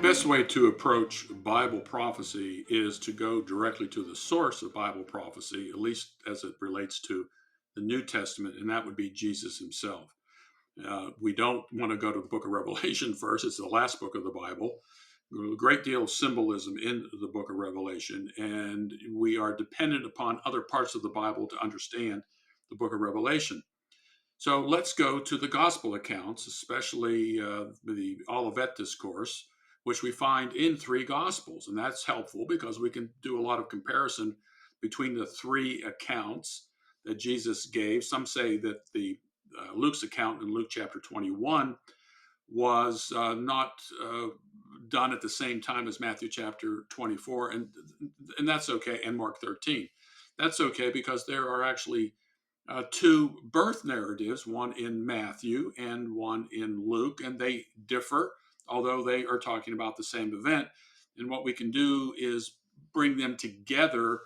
best way to approach Bible prophecy is to go directly to the source of Bible prophecy, at least as it relates to the New Testament, and that would be Jesus himself. We don't want to go to the book of Revelation first. It's the last book of the Bible. A great deal of symbolism in the book of Revelation, and we are dependent upon other parts of the Bible to understand the book of Revelation. So let's go to the gospel accounts, especially the Olivet Discourse, which we find in three gospels. And that's helpful because we can do a lot of comparison between the three accounts that Jesus gave. Some say that the Luke's account in Luke chapter 21 was not done at the same time as Matthew chapter 24, and that's okay, and Mark 13. That's okay because there are actually two birth narratives, one in Matthew and one in Luke, and they differ, although they are talking about the same event. And what we can do is bring them together.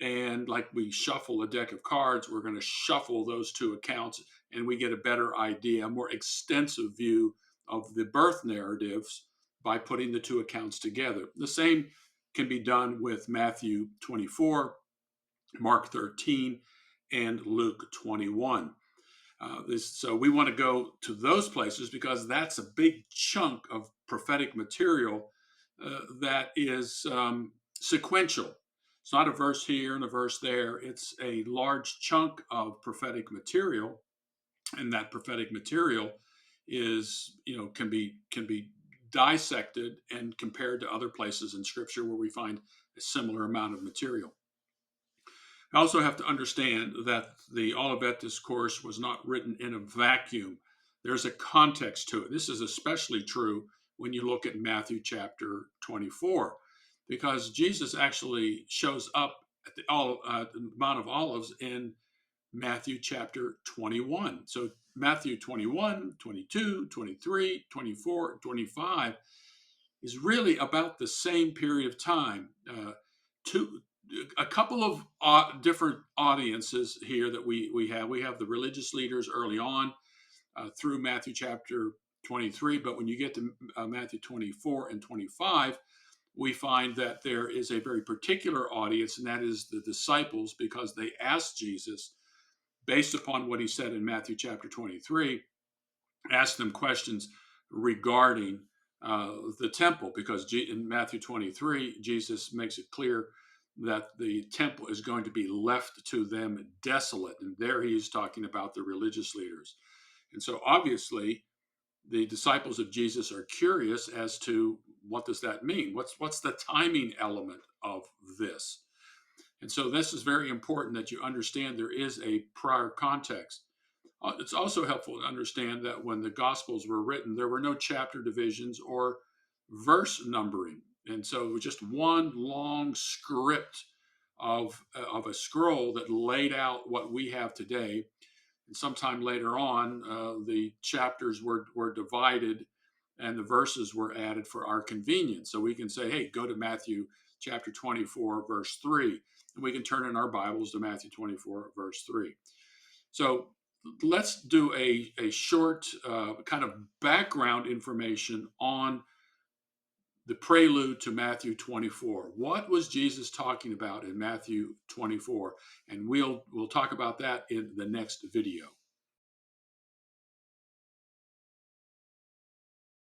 And like we shuffle a deck of cards, we're going to shuffle those two accounts and we get a better idea, a more extensive view of the birth narratives by putting the two accounts together. The same can be done with Matthew 24, Mark 13, and Luke 21. So we want to go to those places because that's a big chunk of prophetic material that is sequential. It's not a verse here and a verse there. It's a large chunk of prophetic material, and that prophetic material is, can be dissected and compared to other places in Scripture where we find a similar amount of material. I also have to understand that the Olivet Discourse was not written in a vacuum. There's a context to it. This is especially true when you look at Matthew chapter 24, because Jesus actually shows up at the Mount of Olives in Matthew chapter 21. So Matthew 21, 22, 23, 24, 25 is really about the same period of time. Two, a couple of different audiences here that we have. We have the religious leaders early on through Matthew chapter 23, but when you get to Matthew 24 and 25, we find that there is a very particular audience, and that is the disciples, because they asked Jesus, based upon what he said in Matthew chapter 23, asked them questions regarding the temple, because in Matthew 23, Jesus makes it clear that the temple is going to be left to them desolate. And there he is talking about the religious leaders. And so obviously, the disciples of Jesus are curious as to what does that mean? What's the timing element of this? And so this is very important that you understand there is a prior context. It's also helpful to understand that when the Gospels were written, there were no chapter divisions or verse numbering. And so it was just one long script of a scroll that laid out what we have today. And sometime later on, the chapters were divided and the verses were added for our convenience. So we can say, hey, go to Matthew chapter 24, verse 3. And we can turn in our Bibles to Matthew 24, verse 3. So let's do a short kind of background information on the prelude to Matthew 24. What was Jesus talking about in Matthew 24? And we'll talk about that in the next video.